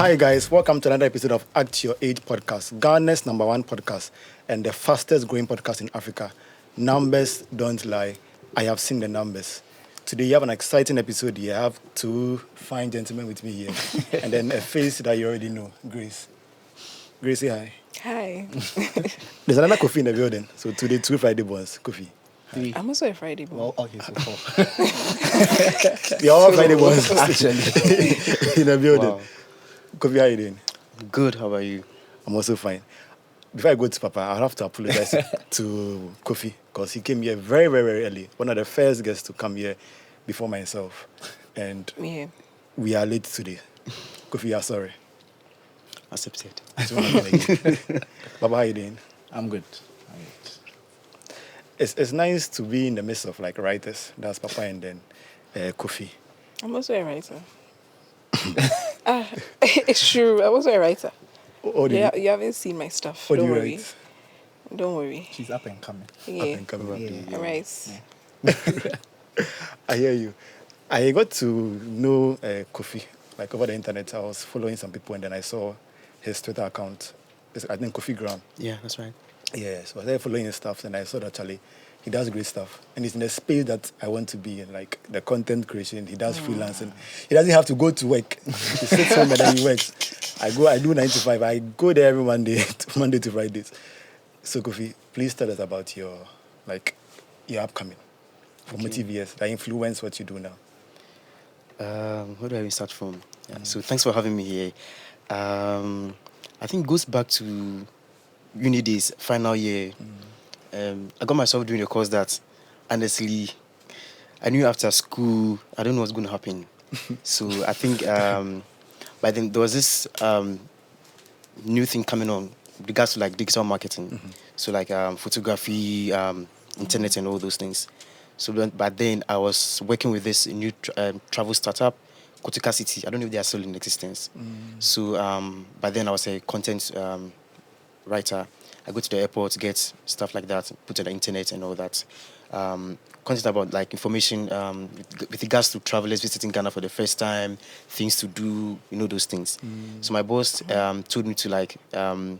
Hi guys, welcome to another episode of Act Your Age podcast, Ghana's #1 podcast and the fastest growing podcast in Africa. Numbers don't lie. I have seen the numbers. Today you have an exciting episode. You have two fine gentlemen with me here, and then a face that you already know, Grace. Grace, say hi. Hi. There's another Kofi in the building. So today, 2 Friday boys. Kofi. I'm also a Friday boy. Well, okay, so 4. We are all Friday boys Actually. in the building. Wow. Kofi, how you doing? Good, how about you? I'm also fine. Before I go to Papa, I'll have to apologize to Kofi because he came here very, very, very early. One of the first guests to come here before myself. And Yeah. we are late today. Kofi, you are sorry. Accepted. Papa, how you doing? I'm good. It's nice to be in the midst of like writers. That's Papa and then Kofi. I'm also a writer. It's true. I'm also a writer. Oh, You haven't seen my stuff. What do Don't you worry. write? Don't worry. She's up and coming. Yeah. Up and coming. Yeah. I write. I hear you. I got to know Kofi like over the internet. I was following some people and then I saw his Twitter account. I think Kofi Graham. Yeah, that's right. Yeah, so I started following his stuff and I saw that Charlie, he does great stuff. And it's in the space that I want to be in, like the content creation. He does freelancing. He doesn't have to go to work. He sits home and then he works. I do 9 to 5. I go there every Monday, Monday to Fridays. So Kofi, please tell us about your upcoming formative years that influence what you do now. Where do I even start from? Yeah, so thanks for having me here. I think it goes back to uni days, final year. I got myself doing a course that, honestly, I knew after school, I don't know what's going to happen. So I think by then there was this new thing coming on with regards to like digital marketing. So like photography, internet and all those things. So but then I was working with this new travel startup, Kotika City. I don't know if they are still in existence. So by then I was a content writer. I go to the airport, get stuff like that, put on the internet and all that. Content about like information with regards to travelers visiting Ghana for the first time, things to do, those things. So my boss told me to like, go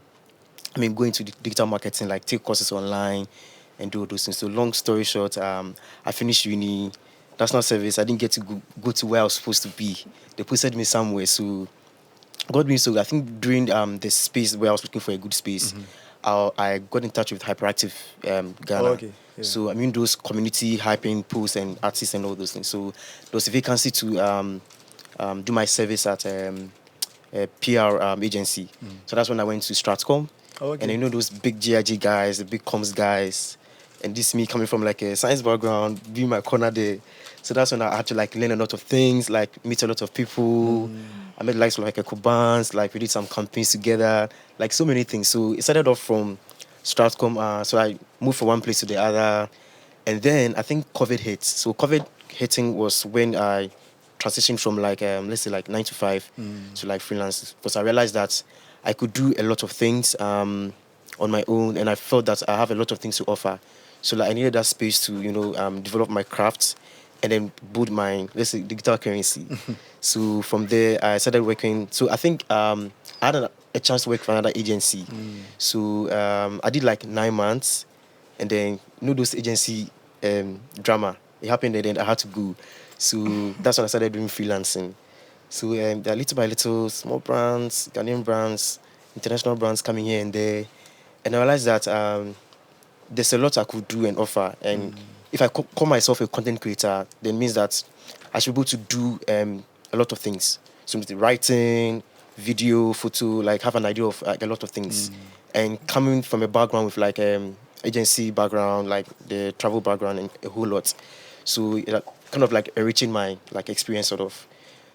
into digital marketing, like take courses online and do all those things. So long story short, I finished uni, national service. I didn't get to go to where I was supposed to be. They posted me somewhere. So God being so, I think during the space where I was looking for a good space, I got in touch with Hyperactive Ghana. Oh, okay. Yeah. So those community hyping posts and artists and all those things. So there was a vacancy to do my service at a PR agency. So that's when I went to Stratcom. Oh, okay. And those big GIG guys, the big comms guys, and this me coming from like a science background, being my corner there. So that's when I had to like learn a lot of things, like meet a lot of people. I met likes like a Cubans, like we did some campaigns together, like so many things. So it started off from Stratcom. So I moved from one place to the other. And then I think COVID hit. So COVID hitting was when I transitioned from like, let's say like 9 to 5 to like freelance. Because I realized that I could do a lot of things on my own. And I felt that I have a lot of things to offer. So like I needed that space to, develop my crafts and then build my, let's say, digital currency. So from there, I started working. So I think I had a chance to work for another agency. So I did like 9 months. And then, those agency drama, it happened and then I had to go. So that's when I started doing freelancing. So there are little by little, small brands, Ghanaian brands, international brands coming here and there. And I realized that there's a lot I could do and offer. And if I call myself a content creator, then it means that I should be able to do a lot of things. So writing, video, photo, like have an idea of like, a lot of things. And coming from a background with like agency background, like the travel background and a whole lot. So it kind of like enriching my like experience sort of.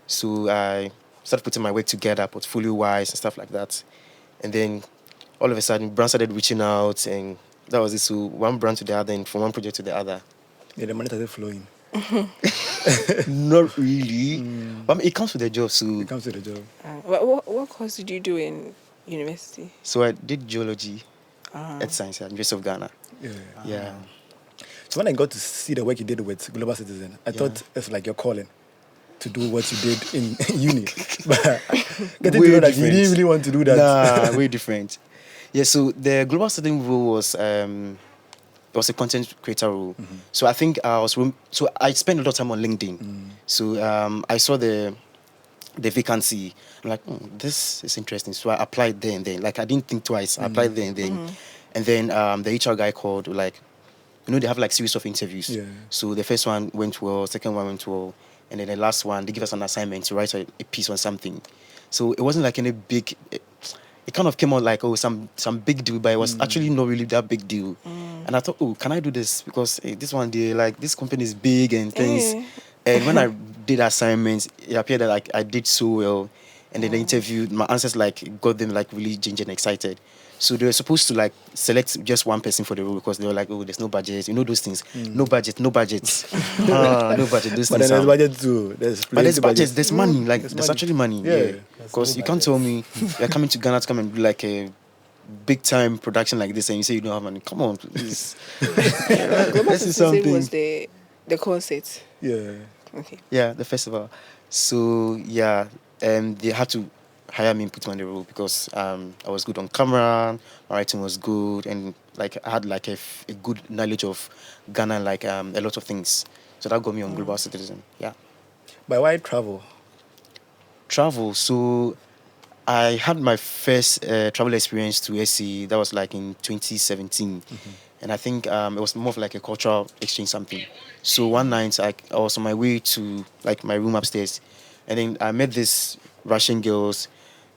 So I started putting my work together, portfolio-wise and stuff like that. And then all of a sudden, brands started reaching out and that was it. So one brand to the other and from one project to the other. Yeah, the money started flowing. Not really. But it comes with the job. So It comes to the job. What course did you do in university? So I did geology, earth science at University of Ghana. So when I got to see the work you did with Global Citizen, I thought it's like your calling. to do what you did in uni. But getting Way to know that you different. didn't really want to do that. Nah, way different. Yeah, so the global citizen role was it was a content creator role. So I think so I spent a lot of time on LinkedIn. So I saw the vacancy. I'm like, this is interesting. So I applied there and then. Like I didn't think twice. I applied there and then. And then the HR guy called, like, they have like series of interviews. Yeah. So the first one went well, second one went well, and then the last one they give us an assignment to write a piece on something. So it wasn't like any big. It kind of came out like some big deal, but it was actually not really that big deal. And I thought, can I do this? Because this one day, like this company is big and things. And when I did assignments, it appeared that like I did so well. And then the interview, my answers like got them like really ginger and excited. So they were supposed to like select just one person for the role because they were like, there's no budget, those things. No budget, no budget. No budget, those But things. then there's budget too. But there's budget, there's money, like there's actually money. Yeah. Because you can't tell me you're coming to Ghana to come and do like a big time production like this and you say you don't have money. Come on, please. Global This is Citizen something. was the concert. Yeah. Okay. Yeah, the festival. So yeah, they had to hire me and put me on the role because I was good on camera, my writing was good, and like I had like a good knowledge of Ghana, and like a lot of things. So that got me on Global Citizen. Yeah. But why travel? Travel. So I had my first travel experience to SC. That was like in 2017. And I think it was more of like a cultural exchange something. So one night I was on my way to like my room upstairs, and then I met these Russian girls.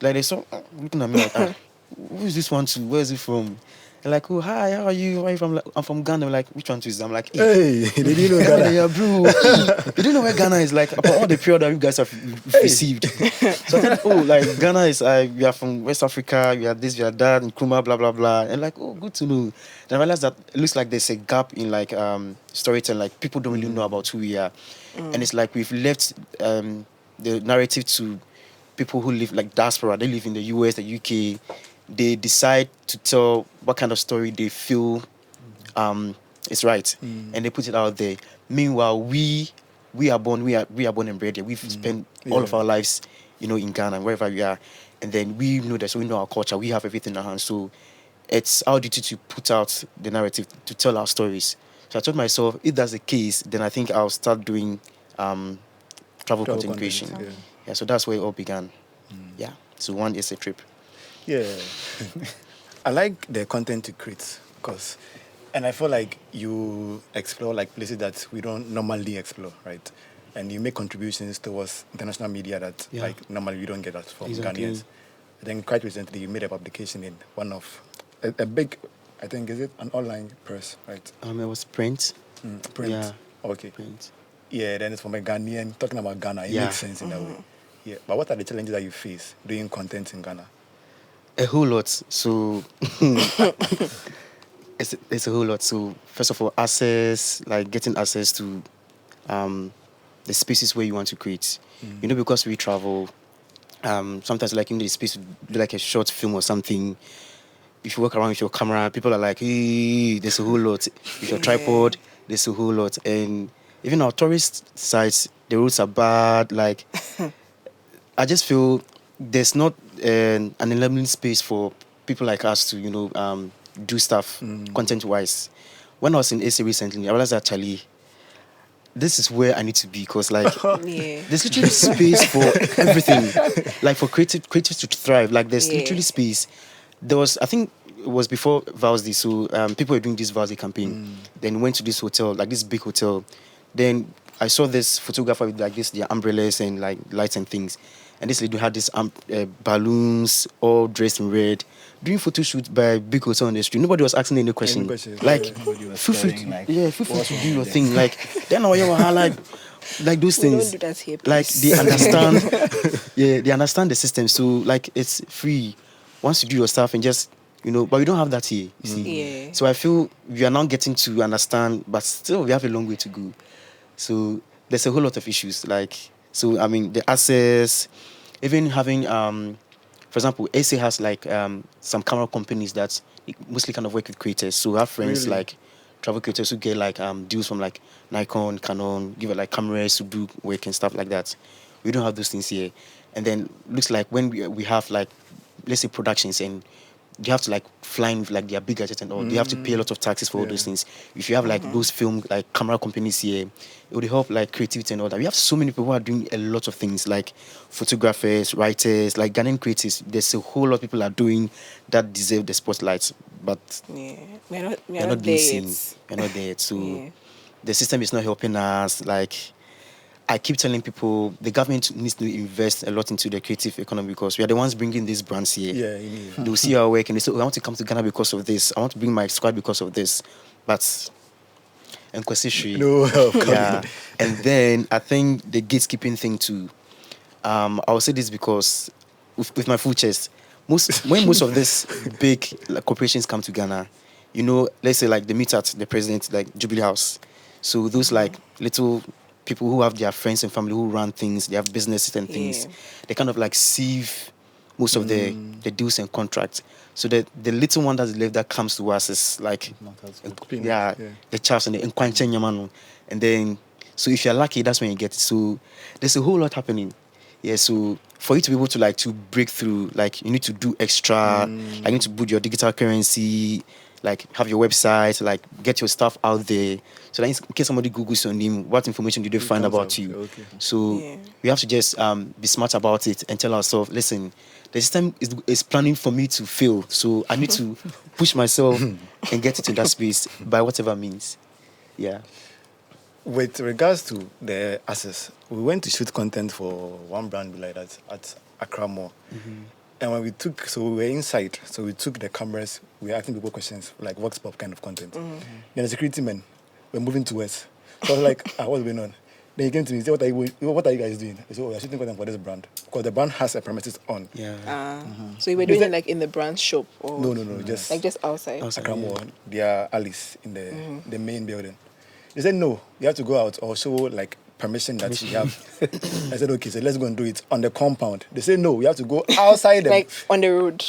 Like they saw looking at me like, who is this one to? Where is it from? They're like, oh hi, how are you? Where are you from? Like, I'm from Ghana. I'm like, which one to is? I'm like, Hey, they didn't know Ghana. yeah, bro. You didn't know where Ghana is, like about all the period that you guys have received. So I thought, like Ghana is we are from West Africa, we are this, we are that, and Nkrumah, blah blah blah. And like, good to know. Then I realized that it looks like there's a gap in like storytelling, like people don't really know about who we are. And it's like we've left the narrative to people who live like diaspora. They live in the US, the UK. They decide to tell what kind of story they feel is right, and they put it out there. Meanwhile, we are born and bred here. We've spent all of our lives, in Ghana, wherever we are, and then we know that, so we know our culture. We have everything in our hands. So it's our duty to put out the narrative, to tell our stories. So I told myself, if that's the case, then I think I'll start doing travel content creation. Yeah, so that's where it all began. Yeah, so one is a trip. Yeah. I like the content you create and I feel like you explore like places that we don't normally explore, right? And you make contributions towards international media that like normally we don't get that from Ghanaians. I think quite recently you made a publication in one of a big, I think, is it an online press, right? It was print. Print. Yeah. Okay. Print. Yeah, then it's from a Ghanaian talking about Ghana. It makes sense in that way. Yeah. But what are the challenges that you face doing content in Ghana? A whole lot. So it's a whole lot. So first of all, getting access to the spaces where you want to create. Because we travel, sometimes like in the space to do like a short film or something. If you walk around with your camera, people are like, hey, there's a whole lot. With your tripod, there's a whole lot. And even our tourist sites, the roads are bad. Like, I just feel there's not an enabling space for people like us to, do stuff content-wise. When I was in AC recently, I realized that, Charlie, this is where I need to be because, like, there's literally space for everything. Like, for creatives to thrive. Like, there's literally space. There was, I think it was before Vows Day, so people were doing this Vows Day campaign. Then went to this hotel, like this big hotel. Then I saw this photographer with like their umbrellas and like lights and things. And this lady had this balloons all dressed in red, doing photo shoots by a big hotel on the street. Nobody was asking any question. Like, feel free to do your thing. Like, then I like those things. Don't do that here, like they understand, they understand the system. So like it's free once you do your stuff and just but we don't have that here. You see. Yeah. So I feel we are now getting to understand, but still we have a long way to go. So there's a whole lot of issues. Like, so I mean the access, even having for example, SA has like some camera companies that mostly kind of work with creators. So I have friends like travel creators who get like deals from like Nikon, Canon, give it like cameras to do work and stuff like that. We don't have those things here. And then looks like when we have like, let's say productions, and they have to like fly in with like their big gadgets and all. They have to pay a lot of taxes for all those things. If you have like those film like camera companies here, it would help like creativity and all that. We have so many people who are doing a lot of things, like photographers, writers, like Ghanaian creatives. There's a whole lot of people are doing that deserve the spotlight, but Yeah, they're not being there seen. yet. We're not there yet. So Yeah. the system is not helping us. Like I keep telling people, the government needs to invest a lot into the creative economy because we are the ones bringing these brands here. Yeah, you need. They'll see our work and they say, oh, I want to come to Ghana because of this. I want to bring my squad because of this. But and Kwesishri, No help. yeah. And then I think the gatekeeping thing too. I will say this because with my full chest, when most of these big like, corporations come to Ghana, you know, let's say like they meet at the president, like Jubilee House. So those like little people who have their friends and family who run things, they have businesses and things, Yeah. they kind of like sieve most of the deals and contracts. So the little one that's left that comes to us is like, Not as good. yeah, Yeah. the chaps and the Nkwanche Nyamano. And then, so if you're lucky, that's when you get it. So there's a whole lot happening. Yeah, so for you to be able to like to break through, like you need to do extra, like you need to build your digital currency, like have your website, like get your stuff out there. So that in case somebody Googles your name, what information did they find comes about out. you? Okay. So Yeah. we have to just be smart about it and tell ourselves, listen, the system is planning for me to fail. So I need to push myself and get into that space by whatever means. Yeah. With regards to the access, we went to shoot content for one brand like that at Accra Mall. And when we took, so we were inside, so we took the cameras, we were asking people questions, like Vox Pop kind of content. Then the security men were moving towards. So I was like, what's going on? Then he came to me, he said, what are you guys doing? I said, we're shooting content for this brand. Because the brand has a premises on. Yeah. So you were doing it like in the brand shop or No, just like just outside. Accra Mall, their alleys in the main building. They said, no, you have to go out or show like permission that you have. I said, okay, so let's go and do it on the compound. They said, no, you have to go outside. Like on the road.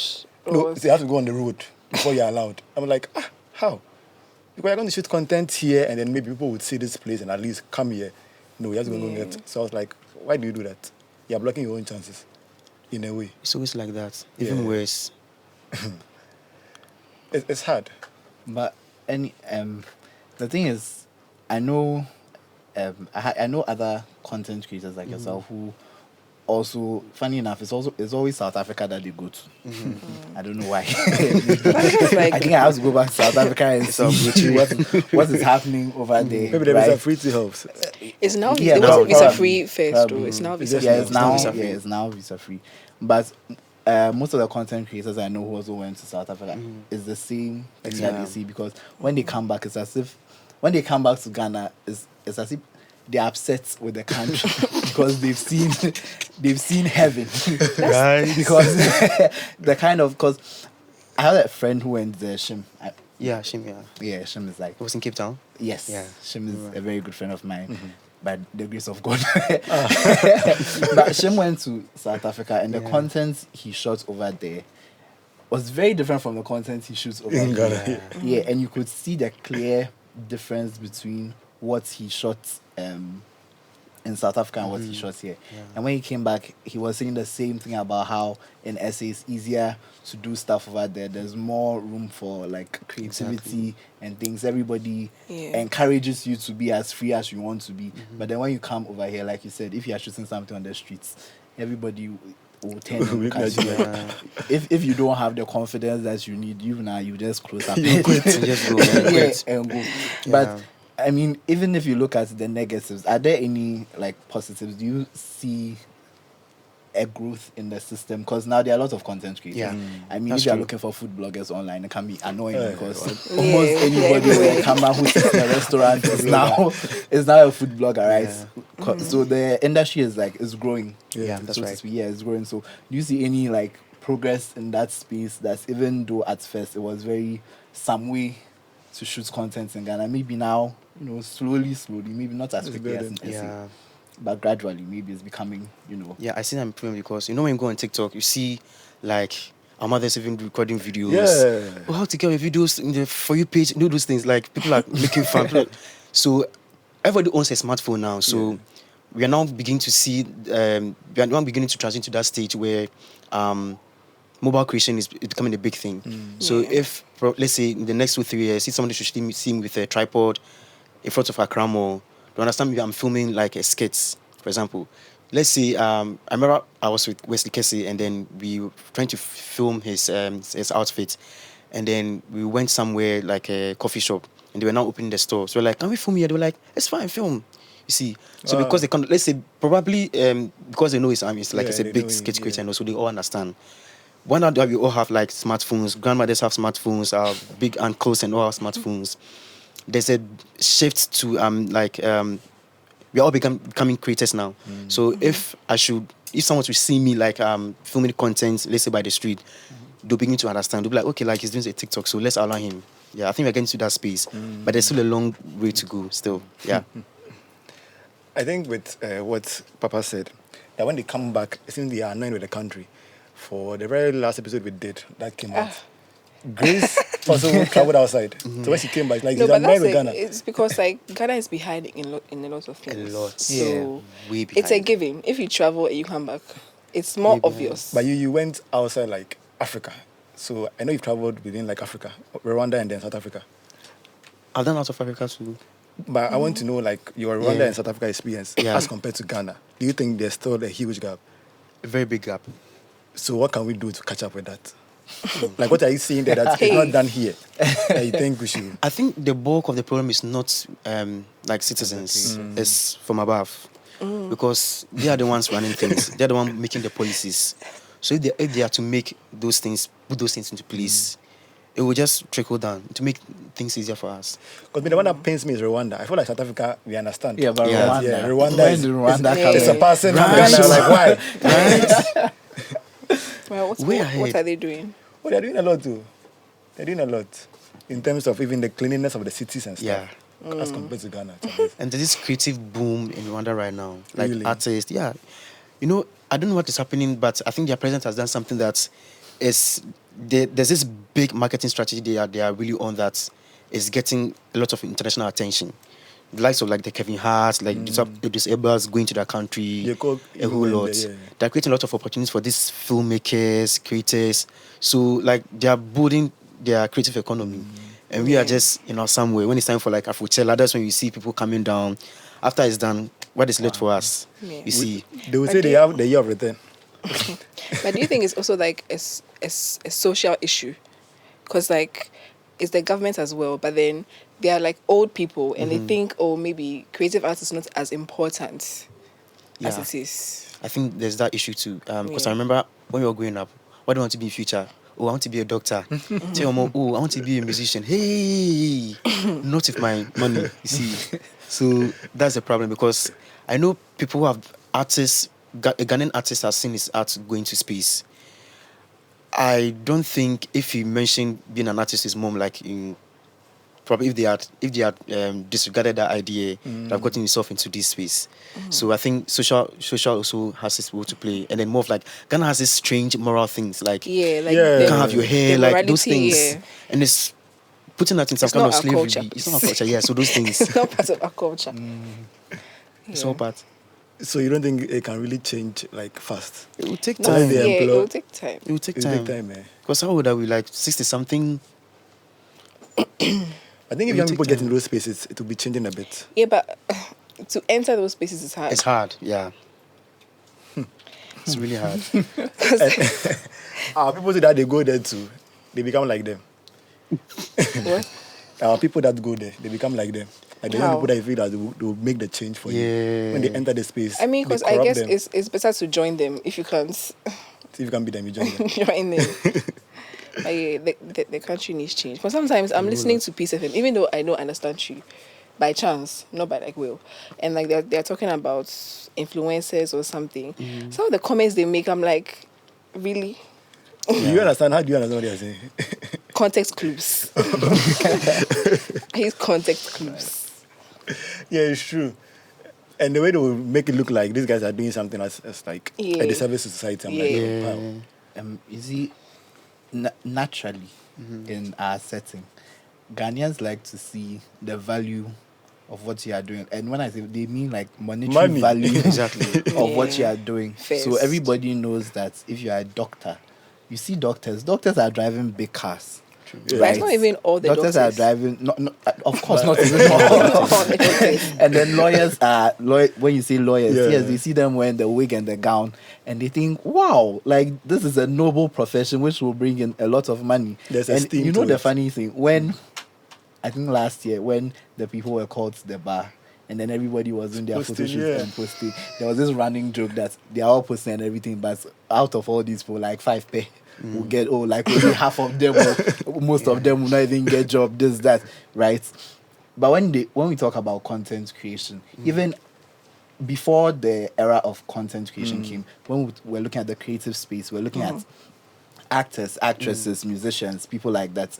No, Or- so you have to go on the road before you're allowed. I'm like, how? Because you're going to shoot content here and then maybe people would see this place and at least come here. No, you have to go and get. So I was like, why do you do that? You're blocking your own chances in a way. It's always like that. Even Yeah. worse. It's hard. But the thing is, I know, I know other content creators like yourself who also, funny enough, it's always South Africa that they go to. I don't know why. like- I think I have to go back to South Africa and see what is happening over there. Maybe the right? visa free helps. It's now Yeah, it now wasn't visa probably- free first probably. though. It's now It's visa just- free. Yeah, it's now visa free. it's now visa free. But most of the content creators I know who also went to South Africa is the same thing that they see, because when they come back, it's as if when they come back to Ghana, it's as if they're upset with the country because they've seen heaven. Guys. Because the kind of, because I had a friend who went there, Shim. Yeah, Shim, yeah. Yeah, Shim is like, It was in Cape Town. yes, Yeah. Shim is a very good friend of mine. By the grace of God. But Shim went to South Africa and the content he shot over there was very different from the content he shoots over In here. Ghana. Yeah, and you could see the clear difference between what he shot in South Africa and what he shot here. And when he came back, he was saying the same thing about how in SA it's easier to do stuff over there. There's more room for like creativity and things. Everybody Yeah. encourages you to be as free as you want to be. But then when you come over here, like you said, if you are shooting something on the streets, everybody will turn and look at you. If you don't have the confidence that you need, you just close up. You quit. You just go, man, Yeah, quit. and go. Yeah. But I mean, even if you look at the negatives, are there any like positives? Do you see a growth in the system? Because now there are a lot of content creators. Yeah. I mean, That's if you are true. looking for food bloggers online, it can be annoying Yeah, because Yeah, almost anybody with everywhere. a camera who sits in a restaurant is now a food blogger, right? Yeah. So the industry is growing. Yeah, that's so to right. speak. Yeah, it's growing. So do you see any like progress in that space? That's, even though at first it was very some way to shoot content in Ghana, maybe now, slowly, maybe not as It's quickly as in building. SA, Yeah. but gradually maybe it's becoming, Yeah, I see that improving because when you go on TikTok, you see like Our mother's even recording videos. Yeah. Oh, how to get your videos in the For You page, do those things. Like, people are making fun. So, everybody owns a smartphone now. So, we are now beginning to see, we are now beginning to transition to that stage where mobile creation is becoming a big thing. So, Yeah. if, let's say, in the next 2-3 years, see somebody should see me with a tripod in front of a camera, to understand maybe I'm filming like a skit, for example. Let's say I remember I was with Wesley Kessie, and then we were trying to film his outfit, and then we went somewhere like a coffee shop, and they were now opening the store. So we're like, can we film here? They were like, it's fine, film. You see, so because they can, let's say probably because they know it's like it's a they big know him, sketch creator, yeah. and so they all understand. Why not that we all have like smartphones? Grandmothers have smartphones. Our big uncles and all have smartphones. There's a shift to we all becoming creators now. So if someone to see me like filming content, let's say by the street, they'll begin to understand. They'll be like, okay, like he's doing a TikTok, so let's allow him. Yeah, I think we're getting to that space, but there's still a long way to go. Still, yeah. I think with what Papa said, that when they come back, it seems they are annoyed with the country. For the very last episode we did, that came out. Grace also traveled outside. So when she came back, like, No, she's but annoyed that's with it. Ghana. It's because like Ghana is behind in a lot of A things. lot. So Way it's a behind. given. If you travel and you come back, it's more Way behind. obvious. But you went outside like Africa. So I know you've traveled within like Africa, Rwanda and then South Africa. I've done out of Africa too. But I want to know like your Rwanda Yeah. and South Africa experience Yeah. as compared to Ghana. Do you think there's still a huge gap? A very big gap. So what can we do to catch up with that? Like what are you saying there that is not done here? That you think we should? I think the bulk of the problem is not like citizens, it's from above. Because they are the ones running things, they're the ones making the policies. So if they are to put those things into place, it will just trickle down to make things easier for us. Because the one that pains me is Rwanda. I feel like South Africa, we understand. Yeah, but Yeah. Rwanda. Yeah, Rwanda When is- did Rwanda is- come It's Yeah. a person. Right. Ghana, like why? Right? Well, Way what ahead. are they doing? Well, they're doing a lot too. They're doing a lot in terms of even the cleanliness of the cities and stuff. Yeah. As compared to Ghana. And there's this creative boom in Rwanda right now. Like Really? artists, yeah. You know, I don't know what is happening, but I think their president has done something that there's this big marketing strategy they are really on that is getting a lot of international attention. The likes of like the Kevin Hart, like the disabled going to their country, Jacob, a whole even lot. the- yeah. They're creating a lot of opportunities for these filmmakers, creators. So like they are building their creative economy. And we are just, somewhere. When it's time for like Afrochella, that's when you see people coming down. After it's done, what is left for us? Yeah. You see. They will But say do they you- have the year of return. But do you think it's also like a social issue? Because like it's the government as well, but then they are like old people and they think, oh, maybe creative art is not as important as Yeah. it is. I think there's that issue too. Because I Yeah. remember when we were growing up, what do you want to be in future? Oh, I want to be a doctor. Tell your mom, oh, I want to be a musician. Hey, not with my money, you see. So that's the problem because I know people who have artists, a Ghanaian artist has seen his art going to space. I don't think if he mentioned being an artist, his mom, like in probably if they had disregarded that idea, they have gotten himself into this space. So I think social also has its role to play, and then more of like Ghana has this strange moral things like Yeah, like Yeah. you can't have your hair, the like those morality, things, yeah. and it's putting that in some It's kind not of our slavery. culture, It's not our please. culture, yeah. So those things, It's not part of our culture. it's all part. So you don't think it can really change like fast? It will take No, time. they Yeah, it employ- will take time. It will take It will time. take time, eh? Because how old are we? Like 60 something. I think if will young take people get time. in those spaces, it will be changing a bit. Yeah, but to enter those spaces is hard. It's hard, yeah. It's really hard. Our people that they go there too, they become like them. What? Our people that go there, they become like them. Like the young How? people that you feel that they will make the change for you when they Yeah. enter the space. I mean, they because I corrupt guess them. it's better to join them if you can't See if you can be them, you join them. join them. But yeah, the country needs change. But sometimes I'm listening to Peace FM, even though I don't understand you, by chance, not by like will, and like they're talking about influencers or something. Some of the comments they make, I'm like, really? Do you understand? How do you understand what they are saying? Context clues. I use context clues. Yeah, it's true. And the way they will make it look like these guys are doing something as like Yeah. a disservice to society. I'm Yeah. like, oh, wow. You see, naturally in our setting, Ghanaians like to see the value of what you are doing. And when I say, they mean like monetary Money. value Exactly. of what you Yeah. are doing. So First. everybody knows that if you are a doctor, you see doctors are driving big cars. But it's not even all the doctors are doctors. driving, of course not even all. And then lawyers are, when you say lawyers, Yeah. yes, they see them wearing the wig and the gown, and they think, wow, like this is a noble profession which will bring in a lot of money. There's and esteem you know to the it. funny thing, when I think last year when the people were called to the bar and then everybody was doing their Posting, photo shoots yeah. and posting, there was this running joke that they are all posting and everything, but out of all these people, like 5 pay will get, like only half of them or most of them will not even get job, this, that, right? But when we talk about content creation, even before the era of content creation came, when we're looking at the creative space, we're looking at actors, actresses, musicians, people like that.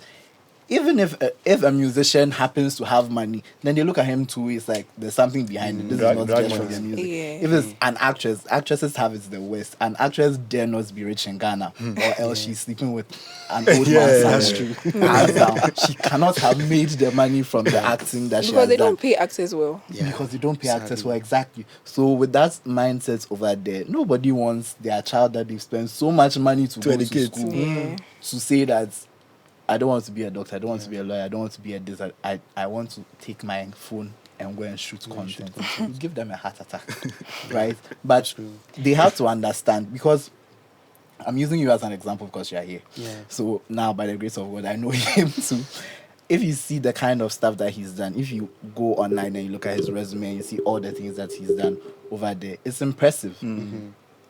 Even if a musician happens to have money, then they look at him too. It's like there's something behind it. This Drag- is not drag just for money. the music. Yeah. If it's an actress, actresses have it the worst. An actress dare not be rich in Ghana, or else she's sleeping with an old Yeah, man. that's true. Hands down, she cannot have made the money from the acting that she Because has they done. don't pay actors well. Yeah. Because they don't pay actors Sadly. well, exactly. So with that mindset over there, nobody wants their child that they've spent so much money to go educate. to school Yeah. to say that I don't want to be a doctor, I don't want to be a lawyer, I don't want to be a this. I want to take my phone and go and shoot content. You give them a heart attack, right? But true. they have to understand, because I'm using you as an example because you're here. Yeah. So now, by the grace of God, I know him too. If you see the kind of stuff that he's done, if you go online and you look at his resume and you see all the things that he's done over there, it's impressive,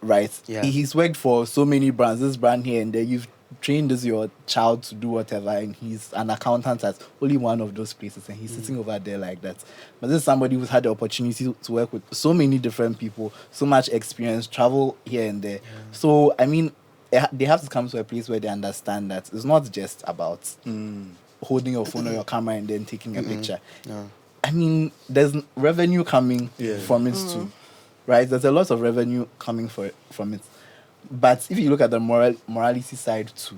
right? Yeah. He's worked for so many brands, this brand here and there. You've trained your child to do whatever, and he's an accountant at only one of those places, and he's sitting over there like that. But this is somebody who's had the opportunity to work with so many different people, so much experience, travel here and there. So, I mean, they have to come to a place where they understand that it's not just about holding your phone or your camera and then taking a picture. Yeah. I mean, there's revenue coming Yeah. from it too, right? There's a lot of revenue coming from it. But if you look at the morality side too,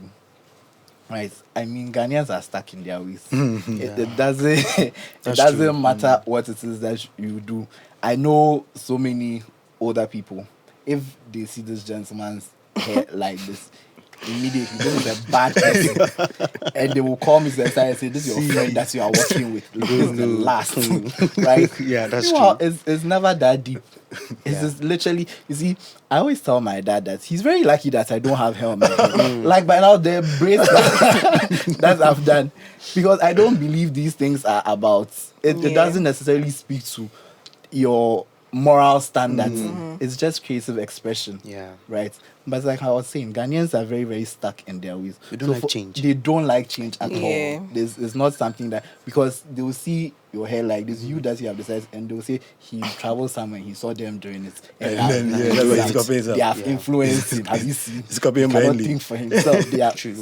right? I mean, Ghanaians are stuck in their ways. It doesn't matter what it is that you do. I know so many older people, if they see this gentleman's hair like this, immediately this is a bad person, and they will call me to the side and say, this is your friend that you are working with. This is the last, right? Yeah, that's Meanwhile, true. it's never that deep. It's just literally, you see, I always tell my dad that he's very lucky that I don't have hair on my head. Like by now, the braids that I've done, because I don't believe these things are about, it doesn't necessarily speak to your moral standards. It's just creative expression. Yeah. Right? But like I was saying, Ghanaians are very, very stuck in their ways. They don't like change. They don't like change at Yeah. all. It's not something that, because they will see your hair like this, you that you have decided, and they will say he traveled somewhere, he saw them doing it. And then, yeah, that's what he's copying they have Yeah. influenced him. Have you seen? He's copying He cannot blindly. think for himself. They are, True.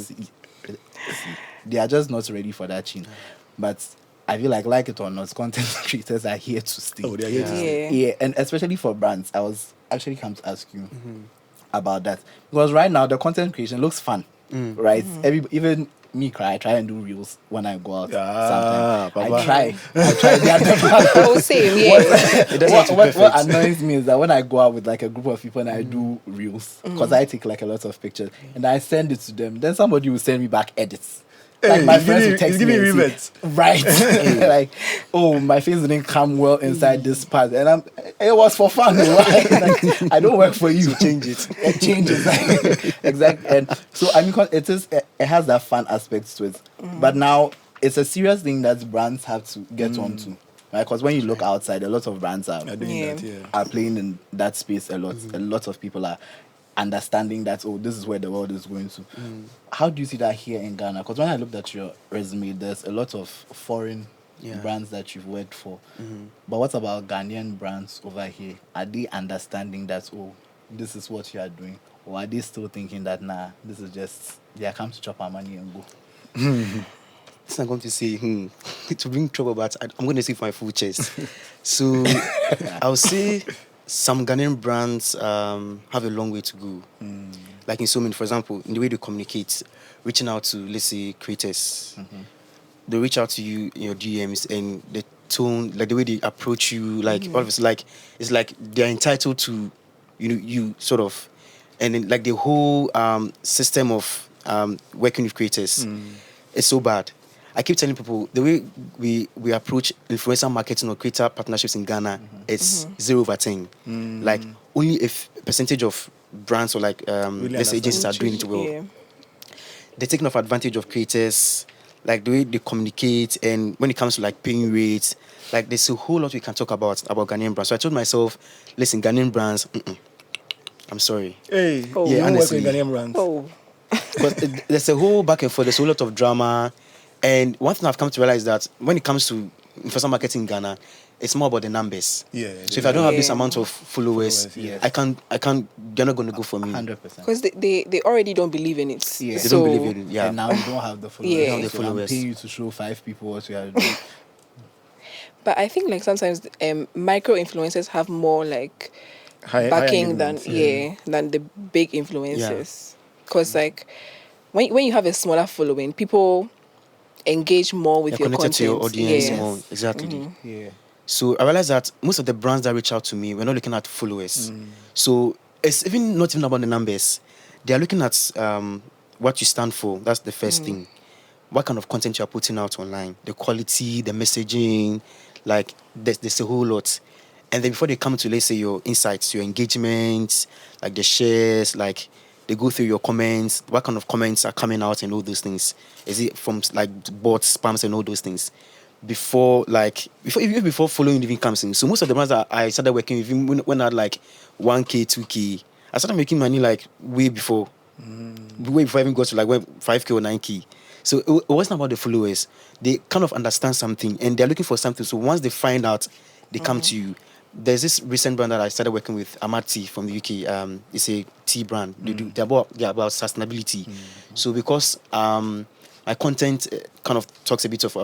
they are just not ready for that change. But I feel like it or not, content creators are here to stay. Oh, they are here to Yeah. stay. Yeah, and especially for brands, I was actually come to ask you about that, because right now the content creation looks fun, right? Even me, I try and do reels when I go out. Ah, Sometimes Papa. I try. The other part. Oh, same, yeah. What annoys me is that when I go out with like a group of people and I do reels, because I take like a lot of pictures and I send it to them, then somebody will send me back edits. Like Hey, my he's friends giving- will text he's me giving and rebates. say, right, like, oh, my face didn't come well inside this part, and it was for fun, right? Like, I don't work for you. Change it. It changes, exactly. And so I mean, it has that fun aspect to it, but now it's a serious thing that brands have to get onto, right? Because when you look outside, a lot of brands Are doing Yeah. that, yeah. are playing in that space a lot. A lot of people are understanding that, oh, this is where the world is going to. How do you see that here in Ghana? Because when I looked at your resume, there's a lot of foreign Yeah. brands that you've worked for. But what about Ghanaian brands over here? Are they understanding that, oh, this is what you are doing? Or are they still thinking that, nah, this is just, they are come to chop our money and go? It's not going to say to bring trouble, but I'm going to say for my full chest. So I would say some Ghanaian brands have a long way to go. like in so many, for example, in the way they communicate, reaching out to, let's say, creators. They reach out to you in your DMs, and the tone, like the way they approach you, like all of it's like they're entitled to, you sort of, and then like the whole system of working with creators is so bad. I keep telling people the way we approach influencer marketing or creator partnerships in Ghana, it's 0/10. Like only if percentage of brands or like let's say agencies are doing it well. Yeah. They're taking off advantage of creators, like the way they communicate, and when it comes to like paying rates, like there's a whole lot we can talk about Ghanaian brands. So I told myself, listen, Ghanaian brands, I'm sorry. Hey, Oh. you Yeah, don't work honestly. with Ghanaian brands. Oh. Because there's a whole back and forth, there's a whole lot of drama. And one thing I've come to realize that when it comes to influencer marketing in Ghana, it's more about the numbers. Yeah. So if I don't have this Yeah. amount of followers, Followers, I can't, they're not going to go for me. 100%. Because they already don't believe in it. Yeah. They So, don't believe in it. Yeah. And now you don't have the followers. Yeah. You don't have the So I'm followers. paying you to show 5 people what you are doing. but I think like sometimes micro influencers have more like High backing than engagement, than the big influencers. Because like when you have a smaller following, people engage more with You're your connected content. to your audience Yeah. more. Exactly. Yeah. So I realized that most of the brands that reach out to me, we're not looking at followers. So it's not even about the numbers. They are looking at what you stand for. That's the first thing. What kind of content you are putting out online, the quality, the messaging, like there's a whole lot. And then before they come to, let's say, your insights, your engagements, like the shares, like they go through your comments, what kind of comments are coming out and all those things. Is it from like bots, spams and all those things? Before following even comes in. So most of the brands that I started working with, even when I had like 1K, 2K, I started making money like way before I even got to like 5K or 9K. So it wasn't about the followers. They kind of understand something and they're looking for something. So once they find out, they come to you. There's this recent brand that I started working with, Ahmad Tea from the UK. It's a tea brand. They're about sustainability. So because my content kind of talks a bit of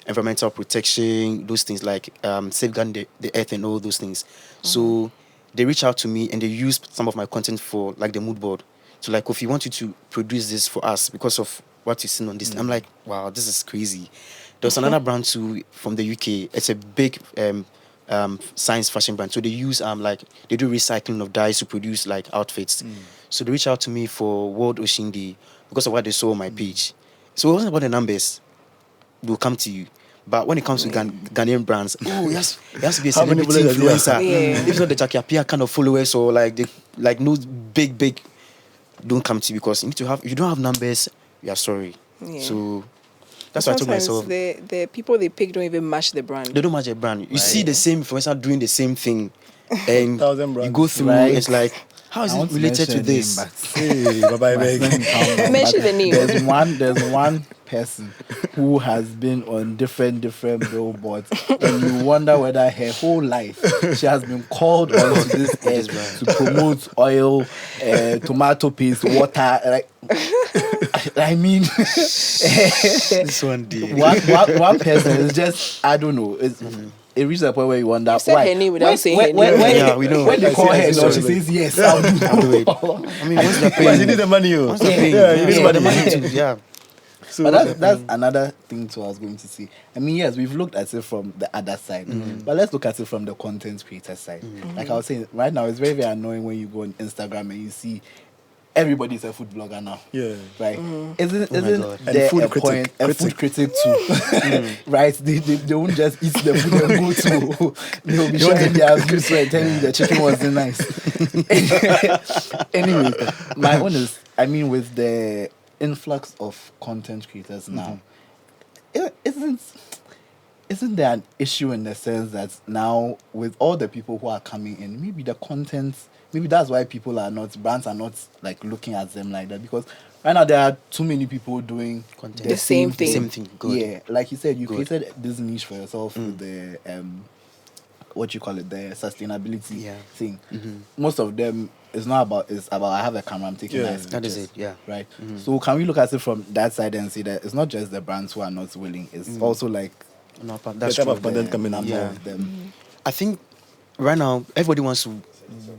environmental protection, those things like safeguarding the earth and all those things. So they reach out to me and they use some of my content for like the mood board. So like, if you want you to produce this for us because of what you've seen on this, I'm like, wow, this is crazy. There's another brand too from the UK. It's a big science fashion brand. So they use they do recycling of dyes to produce like outfits. So they reach out to me for World Ocean Day because of what they saw on my page. So it wasn't about the numbers. We'll come to you. But when it comes to Ghanaian brands, it has to be a How many celebrity followers do you have? influencer. Yeah. If it's not the Jackie Appiah kind of followers or no big, don't come to you because you need to have. If you don't have numbers, you are sorry. Yeah. So that's why I told Sometimes myself. the people they pick don't even match the brand. They don't match a brand. You see the same influencer doing the same thing, and 1,000 you brands. go through. Right. It's like, how is I it want related to mention this? a name, but- Hey, bye-bye, Let me beg. count them. Mention But the name. There's one person who has been on different billboards, and you wonder whether her whole life she has been called onto this earth to promote oil, tomato paste, water. Like, I mean, This one day. one person is just, I don't know. It reaches a point where you wonder You said why. her name without saying her name. Yeah, we know. When they I call see, her, I see, no, I she see. says yes. I'll do it. I mean, once they're Because you paying, need the money, you. once they're paying, Yeah, you need yeah, the the money. money too. Yeah. So But that's another thing too I was going to say. I mean, yes, we've looked at it from the other side, but let's look at it from the content creator side. Like I was saying, right now it's very, very annoying when you go on Instagram and you see everybody's a food blogger now. Yeah. Right? Isn't God. there And food a critic. point, a food critic too? Right? They won't just eat the food and go to. They'll be sharing their views and telling you the chicken wasn't nice. Anyway, my own is, I mean, with the influx of content creators now, isn't there an issue in the sense that now with all the people who are coming in, maybe the content, maybe that's why brands are not like looking at them like that, because right now there are too many people doing Content. The same thing. Same thing. Good. Yeah, like you said, you Good. created this niche for yourself with the what you call it, the sustainability Yeah. thing. Most of them it's about I have a camera, I'm taking Yeah. nice That is pictures. it. Yeah. Right. So can we look at it from that side and see that it's not just the brands who are not willing, it's also like No, but the that's type true. of content the coming in. number Yeah. of them. I think right now everybody wants to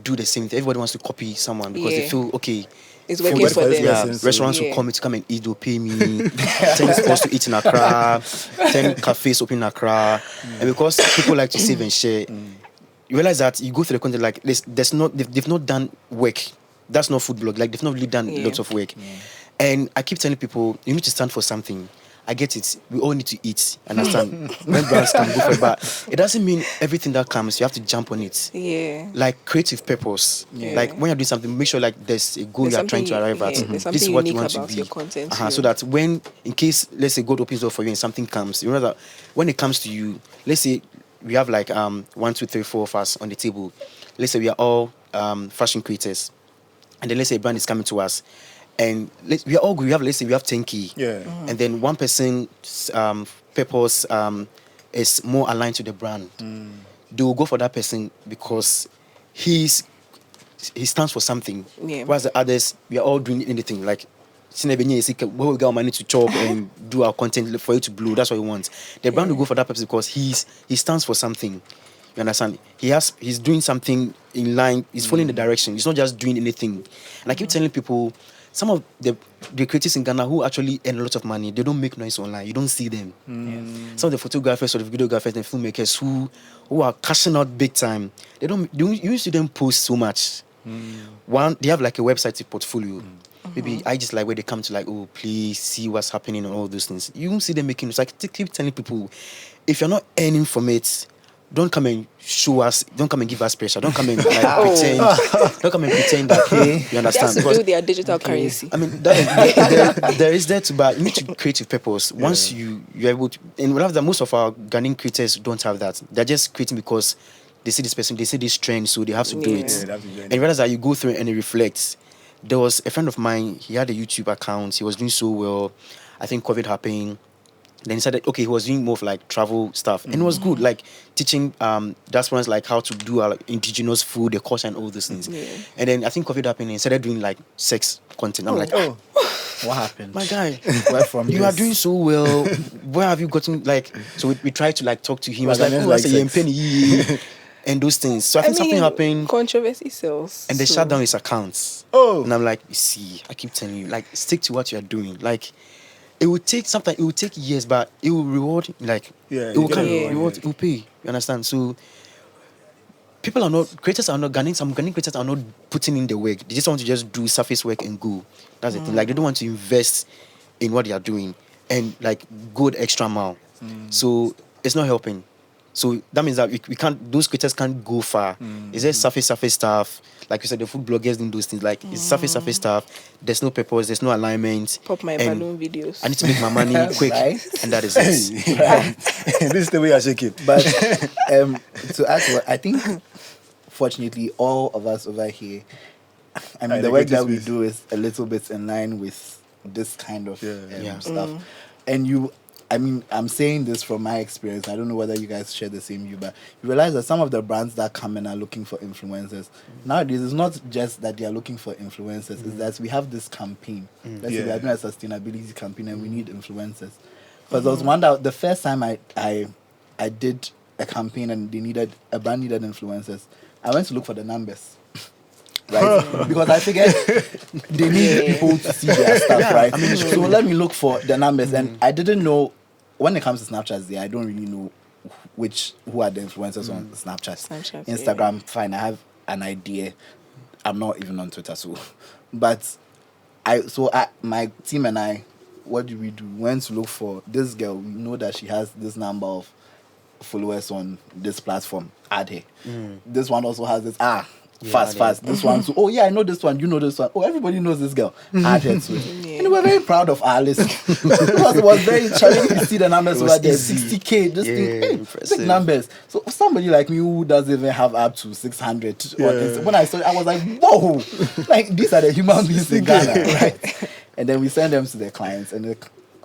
do the same thing. Everybody wants to copy someone because they Yeah. feel okay. It's For working what for first them. Yeah, person, so- restaurants will come to come and eat. They'll pay me. 10 spots to eat in Accra. 10 cafes open in Accra. And because people like to save and share, you realize that you go through the content like there's not they've not done work. That's not food blog. Like they've not really done Yeah. lots of work. And I keep telling people you need to stand for something. I get it. We all need to eat. Understand? When brands can go for it, but it doesn't mean everything that comes you have to jump on it. Yeah. Like creative purpose. Yeah. Like when you're doing something, make sure like there's a goal There's you're trying to something- arrive at. yeah, there's This is something what you unique want to about be. your content, So yeah. that when, in case, let's say God opens door for you and something comes, you know that when it comes to you, let's say we have like 1, 2, 3, 4 of us on the table. Let's say we are all fashion creators, and then let's say a brand is coming to us, and we are all good. We have, let's say we have 10K, Yeah. and then one person's purpose is more aligned to the brand. They will go for that person because he stands for something. Yeah. Whereas the others, we are all doing anything. Like, where we get our money to chop and do our content for it to blow. That's what we want. The brand will go for that person because he stands for something. You understand? He's doing something in line. He's following the direction. He's not just doing anything. And I keep telling people, some of the creators in Ghana who actually earn a lot of money, they don't make noise online. You don't see them. Some of the photographers or the videographers and filmmakers who are cashing out big time, you see them post so much. One, they have like a website portfolio. Maybe I just like where they come to like, oh, please see what's happening and all those things. You won't see them making. It's like keep telling people, if you're not earning from it, don't come and show us. Don't come and give us pressure. Don't come and like pretend. Don't come and pretend that you They have understand. to build their digital currency. I mean, there is that, but you need to create a purpose. Once you're able to, and we have that. Most of our Ghanaian creators don't have that. They're just creating because they see this person, they see this trend, so they have to do Yeah. it. Yeah, they have to do it. And you realize that you go through it and it reflects. There was a friend of mine. He had a YouTube account. He was doing so well. I think COVID happened. Then he said, okay, he was doing more of like travel stuff, and it was good, like teaching diasporans like how to do like, indigenous food, the culture, and all those things. Yeah. And then I think COVID happened, and he started doing like sex content. I'm like, Oh, what happened? my guy, Where from you are this? doing so well. Where have you gotten like? So we tried to like talk to him. I was like, Ghanaians oh, like I say, sex. penny, and those things. So I think something happened, Controversy sells. and they so- shut down his accounts. Oh. And I'm like, you see, I keep telling you, like, stick to what you are doing. Like, it will take sometimes, it will take years, but it will reward. Like, Yeah, it will you get come, a reward, yeah. it will pay. You understand? So people are not, creators are not, some Ghanaian creators are not putting in the work. They just want to just do surface work and go. That's the thing. Like, they don't want to invest in what they are doing and like go the extra mile. So it's not helping. So that means that we can't, those creators can't go far. It's just surface stuff. Like you said, the food bloggers doing those things. Like it's surface stuff. There's no purpose. There's no alignment. Pop my and balloon videos. I need to make my money quick, Right. and that is it. This is the way I shake it. But to add to what I think, fortunately, all of us over here, I mean, Aye, the the work creative that we space. do is a little bit in line with this kind of Yeah. stuff. And I mean, I'm saying this from my experience. I don't know whether you guys share the same view, but you realize that some of the brands that come in are looking for influencers. Nowadays, it's not just that they are looking for influencers, it's that we have this campaign. Let's say we Yeah. are doing a sustainability campaign and we need influencers. Because there was one that the first time I did a campaign and a brand needed influencers, I went to look for the numbers. Right? Because I figured they need people to see their stuff, right? So let me look for the numbers. And I didn't know, when it comes to Snapchat, I don't really know who are the influencers on Snapchat. Instagram, fine, I have an idea. I'm not even on Twitter, so. But my team and I, what did we do? We went to look for this girl. We know that she has this number of followers on this platform. Add her. This one also has this. Fast. This one too. Oh yeah, I know this one. You know this one. Oh, everybody knows this girl. Add her to it. Yeah. And we're very proud of our list. It was very challenging to see the numbers It was over there. easy. 60K. This Yeah, thing, hey, impressive. big numbers. So somebody like me who doesn't even have up to 600. When I saw it, I was like, whoa! Like these are the human beings in Ghana, right? And then we send them to the clients, and the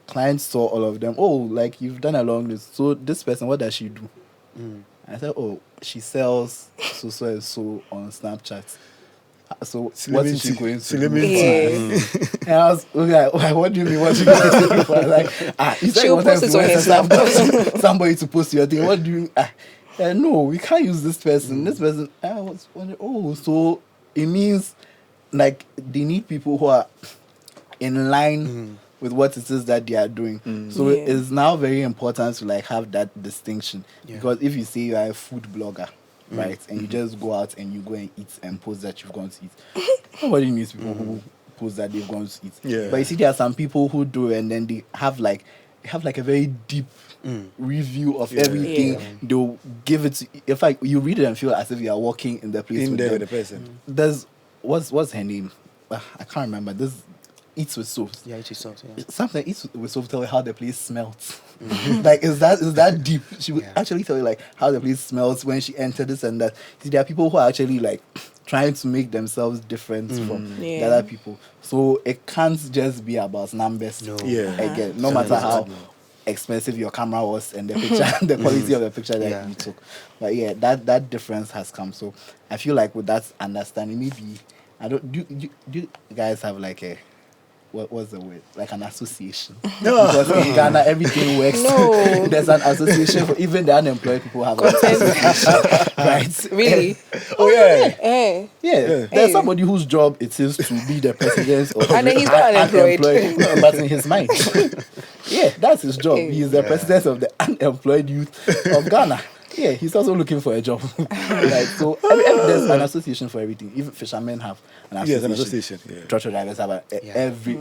clients saw all of them. Oh, like you've done a long list. So this person, what does she do? I said, oh, she sells so on Snapchat. So what is she going to do? Yeah. And I was like, what do you mean? What you going to do? I was like, you said She'll you wanted post it on her somebody to post your thing. What do you? no, we can't use this person. This person, I was wondering, so it means like they need people who are in line with what it is that they are doing. So Yeah. it's now very important to like have that distinction, because if you say you are a food blogger, right, and you just go out and you go and eat and post that you've gone to eat, nobody needs people who post that they've gone to eat. Yeah. But you see, there are some people who do, and then they have like a very deep review of everything. Yeah. They'll give it to, in fact, you read it and feel as if you are walking in the place In with there them. with the person. There's what's her name? I can't remember. This Eats with Soaps. Yeah, it is so. Yeah. Something Eats with Soaps tell you how the place smells. Like is that deep? She would actually tell you like how the place smells when she entered this and that. See, there are people who are actually like trying to make themselves different from the Yeah. other people. So it can't just be about numbers. No. Yeah. Again, no matter how expensive your camera was and the picture, the quality of the picture that you took. But yeah, that difference has come. So I feel like with that understanding, maybe I don't do you guys have like a what's the word? Like an association. Because in Ghana everything works. No. There's an association for even the unemployed people have an association. Right. Really? Oh yeah. Eh. Yeah, there's somebody whose job it is to be the president of And then he's not unemployed. No, but in his mind. Yeah, that's his job. He is the president of the unemployed youth of Ghana. Yeah, he's also looking for a job. Like, so there's an association for everything. Even fishermen have an association. Yes, an association. Yeah. Trotro drivers have every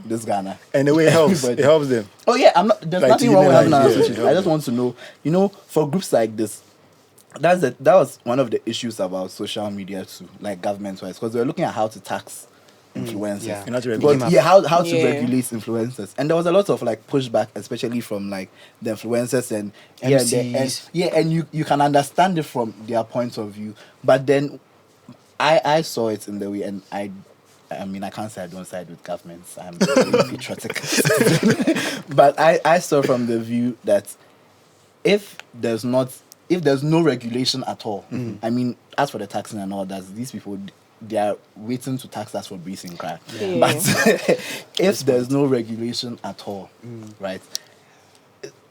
this Ghana. And the way it helps, Everybody. it helps them. Oh yeah, I'm not. There's Like nothing wrong with having an unionize, yeah, association. yeah. I just want to know. You know, for groups like this, that was one of the issues about social media too, like government-wise, because they were looking at how to tax influencers. Yeah. And how to Because, regulate. how to Yeah. regulate influencers, and there was a lot of like pushback, especially from like the influencers and MCs. and you can understand it from their point of view, but then I saw it in the way, and I mean, I can't say I don't side with governments. I'm very patriotic. But I saw from the view that if there's no regulation at all, I mean, as for the taxing and all that, these people, they are waiting to tax us for breathing crack. Yeah. But if there's no regulation at all, right,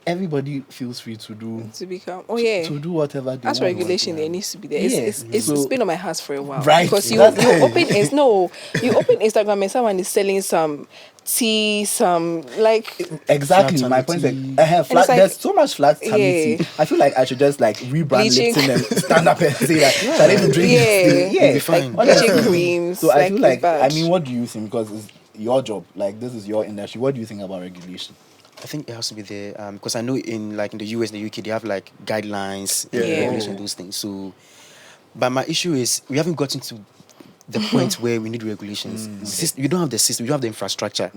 everybody feels free to do To become. Oh yeah. to do whatever they As want. regulation, there needs to be there. Yeah. It's been on my heart for a while. Right. Because you That's- open Instagram and someone is selling some tea, some like Exactly, Flat my tummy point is tea. like, it's like- there's so much flat tummy Yeah. tea. I feel like I should just like rebrand Bleaching. Lipton and stand up and say that shall I even drink Yeah. this thing? You'll be fine. like bleaching creams. So I feel like bad. what do you think? Because it's your job, like this is your industry. What do you think about regulation? I think it has to be there because I know in the US, the UK, they have like guidelines, Yeah. regulation, those things. So, but my issue is we haven't gotten to the point where we need regulations. You don't have the system, you don't have the infrastructure.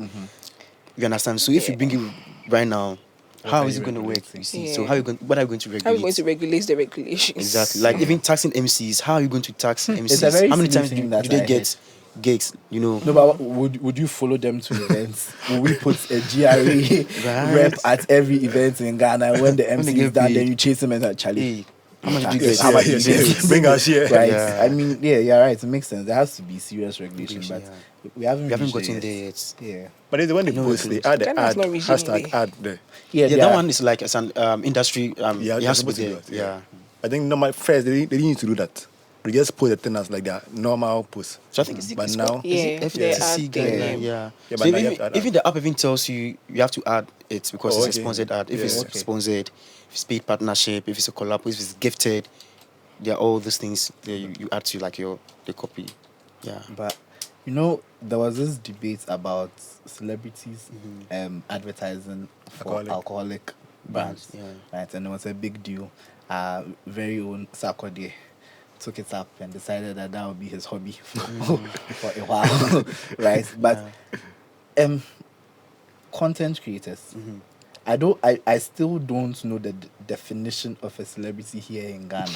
You understand? So if you bring it right now, how can is you it going to work? regulate? You see? Yeah. So what are you going to regulate? how are we going to regulate the regulations? Exactly. Like even taxing MCs, how are you going to tax MCs? It's a very How many silly times thing do that they I get gigs? You know. No, but would you follow them to events? Will we put a GRA Right. rep at every event in Ghana? When the MC they is get done, paid. then you chase him and say, Charlie. Hey, how much do you Yes, get? how much Yes, you yes, get? yes. Bring us here. Right. Yeah. I mean, yeah, you're right. It makes sense. There has to be serious regulation, but Yeah. we haven't We haven't reached gotten there there yet. yet. Yeah. But when they No post, they regulation. add the Ghana's ad, not reaching hashtag there. ad there. Yeah, Yeah, they that are- one is like as an industry. Yeah, it they're has to be supposed to there. do that, Yeah. I think normal first they didn't need to do that. They just post the thing as like their normal post. So I think it's But it's now, called- Yeah, is it they FTC add guideline? the- Yeah. Yeah, So but now you even, have to add even the app even tells you have to add it because Oh, it's a okay. sponsored ad. If Yeah. it's Okay. sponsored, if it's paid partnership, if it's a collab, if it's gifted, there are all these things that you add to like the copy. Yeah. But you know, there was this debate about celebrities advertising for alcoholic brands, Yeah. right? And it was a big deal. Very own Sarkodie took it up and decided that would be his hobby for a while, right? But content creators. I still don't know the definition of a celebrity here in Ghana.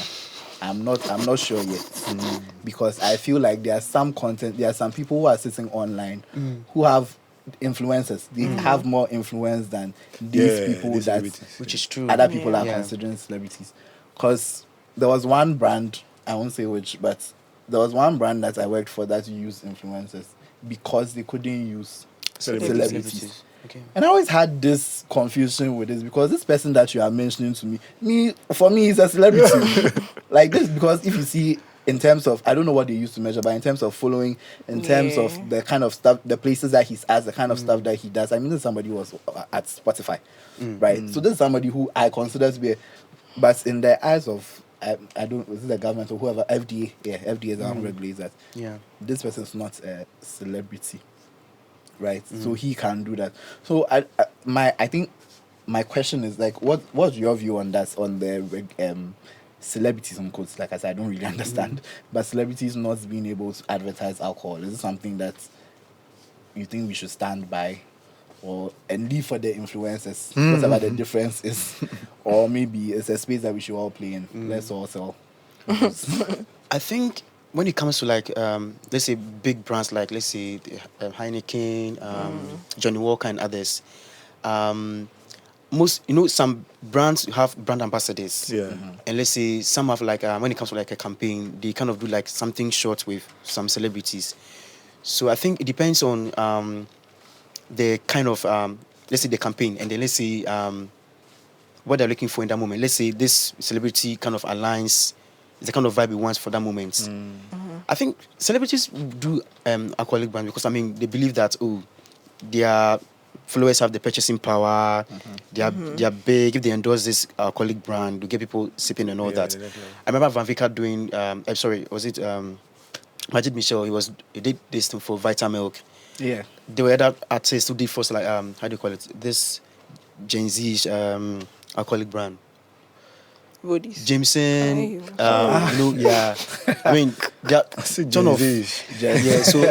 I'm not sure yet, because I feel like there are some people who are sitting online who have influencers. They have more influence than these people these that celebrities. Which is true. other people are Yeah. considering celebrities. Because there was one brand, I won't say which, but there was one brand that I worked for that used influencers because they couldn't use Celebrities. celebrities. Okay. And I always had this confusion with this because this person that you are mentioning to for me, he's a celebrity. Like this, because if you see in terms of, I don't know what they used to measure, but in terms of following, in terms Yeah. of the kind of stuff, the places that he's at, the kind of stuff that he does. I mean, this is somebody who was at Spotify, right? So this is somebody who I consider to be, but in the eyes of, I don't, is it the government or whoever, FDA, FDA is the one who regulates that. Yeah. This person is not a celebrity, right? So he can do that. So I think my question is like, what's your view on that, on the celebrities on quotes? Like I said, I don't really understand, but celebrities not being able to advertise alcohol, is it something that you think we should stand by, or and leave for the influencers, whatever the difference is, or maybe it's a space that we should all play in? Let's all sell. I think when it comes to like let's say big brands like, let's say Heineken, Johnny Walker and others, most, some brands have brand ambassadors. Yeah. And let's say some have like when it comes to like a campaign, they kind of do like something short with some celebrities. So I think it depends on the kind of let's say the campaign, and then let's say what they're looking for in that moment. Let's say this celebrity kind of aligns the kind of vibe he wants for that moment. I think celebrities do alcoholic brands because, I mean, they believe that their followers have the purchasing power. They are big. If they endorse this alcoholic brand, to get people sipping and all that. Definitely. I remember Van Vika doing. Sorry, was it Majid Michel? He did this thing for Vitamilk. Yeah. There were other artists who did for like how do you call it? This Gen Z alcoholic brand. Bodies. Jameson, Aye. yeah. I mean, they're ton of, Gen Z. yeah. So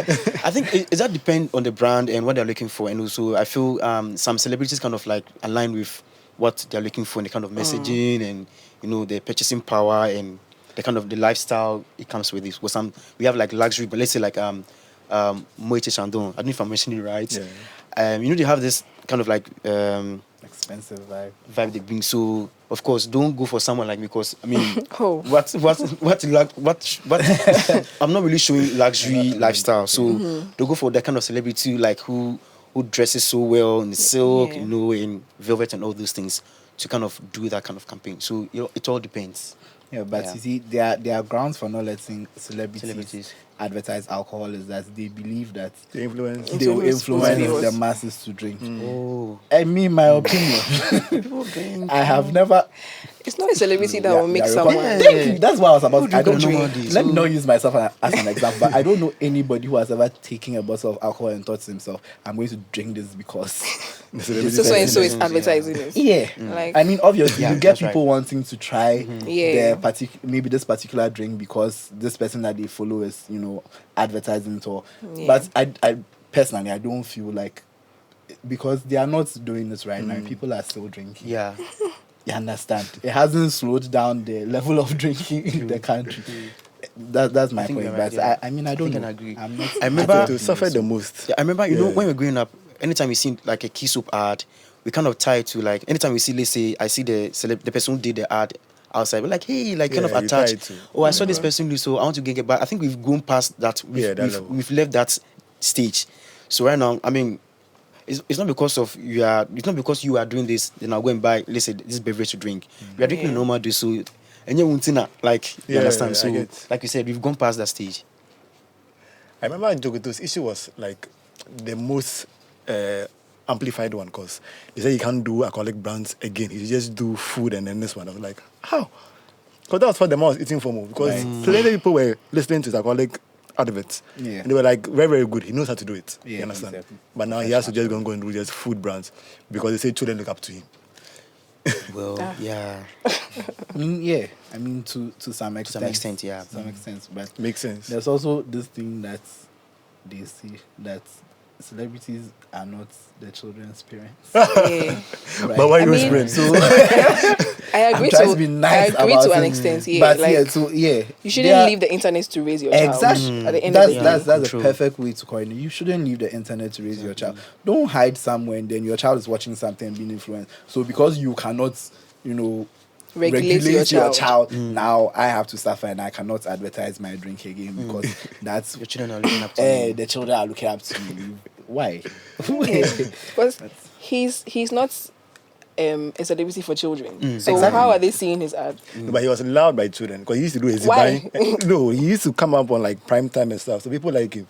I think it that depend on the brand and what they're looking for, and also I feel some celebrities kind of like align with what they're looking for, and the kind of messaging and the purchasing power and the kind of the lifestyle it comes with this. Because we have like luxury, but let's say like Moïse Chandon. I don't know if I'm mentioning it right. Yeah. They have this kind of like Expensive vibe. they bring. So of course, don't go for someone like me, because I mean, Oh. what I'm not really showing luxury lifestyle. So don't go for that kind of celebrity like who dresses so well in silk, Yeah. in velvet and all those things, to kind of do that kind of campaign. So it all depends. Yeah, but Yeah. you see, there are grounds for not letting celebrities Celebrities. advertise alcohol, is that they believe that The influence. It's they will always influence supposed to the be masses to drink. Oh, I mean, my opinion, people drink. I have never. It's not a celebrity that Yeah, will make yeah, someone. Yeah. Thank you. That's what I was about. People I don't drink know. nowadays, Let me so- not use myself as an example, but I don't know anybody who has ever taken a bottle of alcohol and thought to himself, "I'm going to drink this because." The celebrity So and so is Yeah. advertising it. Yeah. Like, I mean, obviously, Yeah, you get that's right. people wanting to try Yeah. maybe this particular drink because this person that they follow is, advertising it or. Yeah. But I personally, I don't feel like, because they are not doing this right now. People are still drinking. Yeah. You understand? It hasn't slowed down the level of drinking in the country. That's my I think point. you're right, But yeah. I mean, I don't I know. agree. I'm not. I remember- To suffer the most. Yeah, I remember, Yeah. when we were growing up, anytime we see like a key soap ad, we kind of tie it to like, anytime we see, let's say, I see the person who did the ad outside, we're like, hey, like kind of Yeah, you tie attached. it to- Oh, I saw this person do, so I want to get it. But I think we've gone past that. Yeah, that level. We've left that stage. So right now, I mean, it's not because you are doing this, then I'll go and buy, let's say, this beverage to drink. We are drinking Yeah. a normal day, so and you won't like, you Yeah, understand? I So get. like you said, we've gone past that stage. I remember Jogoto's issue was like the most amplified one, because he said he can't do alcoholic brands again. He just do food and then this one. I was like, how? Because that was what the man was eating for more. Because plenty of people were listening to his alcoholic adverts. Yeah. And they were like, very, very good. He knows how to do it. Yeah, You understand? exactly. But now he has to just go and do just food brands because they say children look up to him. Well, Ah. yeah. Yeah. I mean, to some extent. some extent, yeah. To some extent, but Makes sense. there's also this thing that they say that celebrities are not the children's parents. yeah. Right? But why I you mean- whispering? So I agree I'm trying to, to be nice I agree about to an it, extent, yeah. But like, yeah, so yeah, you shouldn't they are- leave the internet to raise your child. Exactly. At the end That's of the day. that's True. a perfect way to coin it. You shouldn't leave the internet to raise your child. Don't hide somewhere and then your child is watching something and being influenced. So because you cannot, Regulate your child. now I have to suffer and I cannot advertise my drink again because that's Your children are looking up to you. the children are looking up to me. Why? Because he's not a celebrity for children. So Exactly. how are they seeing his ad? But he was loved by children because he used to do his Why? No, he used to come up on like prime time and stuff. So people like him.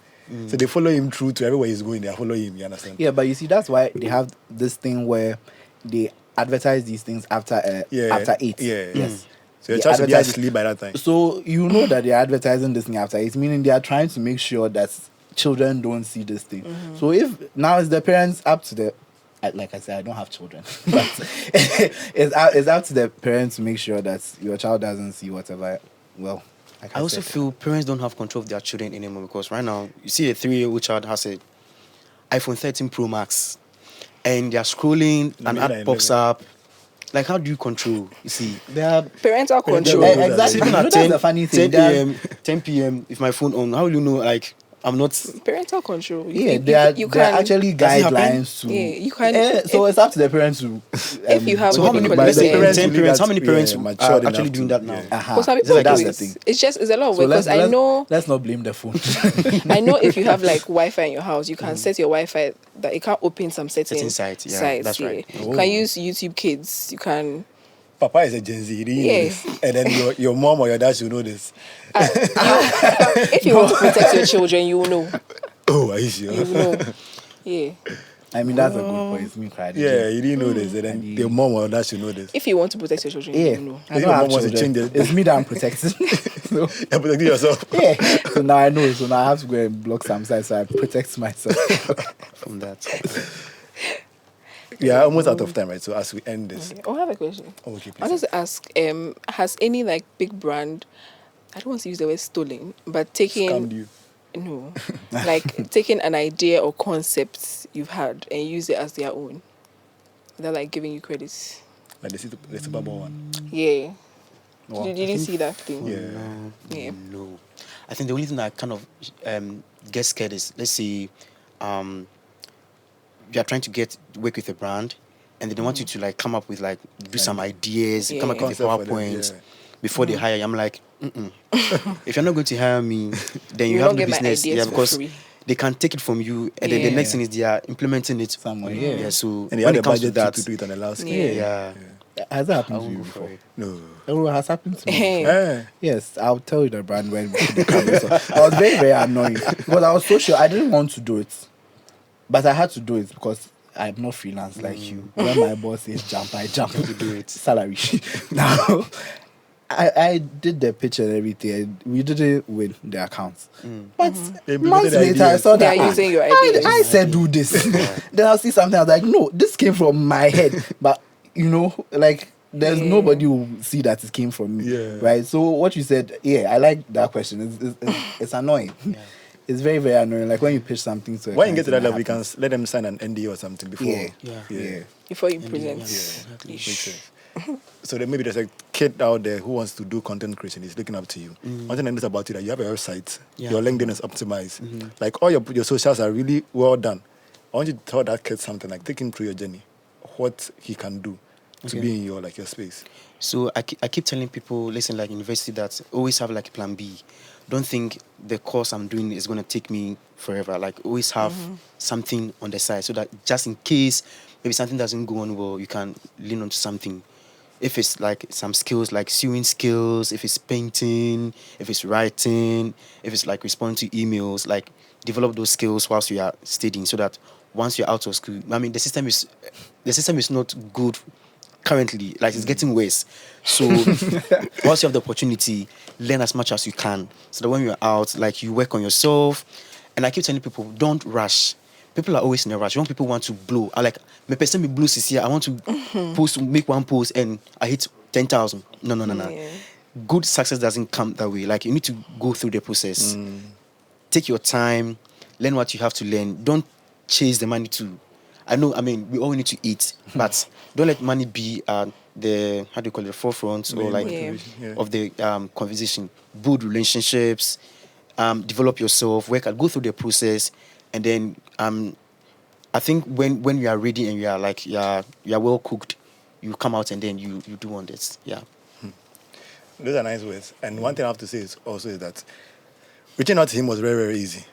So they follow him through to everywhere he's going. They follow him. You understand? Yeah, but you see, that's why they have this thing where they advertise these things after after 8. Yeah. Yes. So you're They trying to be advertise it. asleep by that time. So you know that they're advertising this thing after 8, meaning they are trying to make sure that children don't see this thing. So if now it's the parents up to the, like I said, I don't have children, but it's up to the parents to make sure that your child doesn't see whatever. Well, like I also said, feel parents don't have control of their children anymore because right now you see a 3-year-old child has a iPhone 13 Pro Max, and they're scrolling, an ad pops up. Like, how do you control? You see, they are Parental control. exactly. even You know, at that's 10, the funny 10 thing. They are- p.m., 10 p.m. if my phone on, how will you know? Like, I'm not. Parental control. Yeah, there are actually Does it happen? guidelines to. Yeah, you can- So it's up to the parents to. If you have So what how they many? call Let's it, say parents 10 will parents. leave How many that- parents yeah, are matured actually enough doing to- that now? yeah. Because some people Like, do that's it. the thing. It's just it's a lot of So work. Because I know let's not blame the phone. I know if you have like Wi-Fi in your house, you can set your Wi-Fi that it can't open some certain sites, yeah, that's right. You can use YouTube Kids. You can. Papa is a Gen Z. He didn't know Yeah. this. And then your mom or your dad should know this. If you want to protect your children, you will know. Oh, are you sure? You will know. Yeah. I mean, that's a good point. It's me crying. Yeah, you didn't know this. And then your mom or dad should know this. If you want to protect your children, Yeah, you will know. I Maybe don't your have mom wants to children. change it. It's me that I'm protecting. So, You're protecting yourself. yeah. So now I know. So now I have to go and block some sites so I protect myself. From that. We are almost out of time, right? So as we end this. Okay. Oh, I have a question. Oh, okay, I please. wanted to ask, has any like big brand, I don't want to use the word stolen, but taking Scammed you. no, like taking an idea or concept you've had and use it as their own. They're like giving you credit. Like the Super Bowl one. Yeah. Wow. Did you see that thing? Yeah. No. Yeah. No. I think the only thing that kind of get scared is, let's say, you are trying to work with a brand, and they want you to like come up with like do some ideas, come up Yeah. with a Concept for them, PowerPoint yeah. before they hire you. I'm like, if you're not going to hire me, then you You have don't no get my business. ideas Yeah, for because free. they can take it from you, and then the Yeah. next thing is they are implementing it Somewhere, yeah. Yeah. So And they when had it a comes to budget that, to do it on a large scale. Yeah. yeah, Has that I happened to won't you go for before? it. No. Oh, it has happened to me. Hey. Eh. Yes, I'll tell you the brand when we put the camera. So I was very, very annoyed because I was so sure I didn't want to do it, but I had to do it because I'm not freelance like you. When my boss says jump, I jump to do it. Salary. Now, I did the pitch and everything. And we did it with the accounts, but They months implemented later I ideas. saw They that are using your I ideas. said do this. Then I'll see something. I was like, no, this came from my head, but you know, like. There's Yeah. nobody who will see that it came from me, Yeah. right? So what you said, yeah, I like that question. It's annoying. It's very, very annoying. Like when you pitch something to a When you get to that client level, you and can let them sign an NDA or something before. Yeah. Yeah. Before you present. Yeah. Makes sense. So then maybe there's a kid out there who wants to do content creation. He's looking up to you. One thing I noticed about you that you have a website. Yeah. Your LinkedIn is optimized. Like all your socials are really well done. I want you to tell that kid something, like take him through your journey, what he can do to be in your space. So I keep telling people, listen, like university, that always have like a plan B. Don't think the course I'm doing is going to take me forever. Like always have something on the side so that just in case maybe something doesn't go on well, you can lean onto something. If it's like some skills like sewing skills, if it's painting, if it's writing, if it's like responding to emails, like develop those skills whilst you are studying so that once you're out of school, I mean, the system is not good currently, like it's getting worse. So once you have the opportunity, learn as much as you can so that when you're out, like you work on yourself. And I keep telling people, don't rush. People are always in a rush. When people want to blow, I like my person me blue this year. I want to make one post and I hit 10,000. No. Yeah. Good success doesn't come that way. Like you need to go through the process. Take your time, learn what you have to learn. Don't chase the money too. I mean, we all need to eat, but don't let money be the, how do you call it, the forefront or like motivation, of the conversation. Build relationships, develop yourself, go through the process, and then I think when you are ready and you are like you are well cooked, you come out and then you do wonders. Yeah. Those are nice words. And one thing I have to say is that reaching out to him was very, very easy.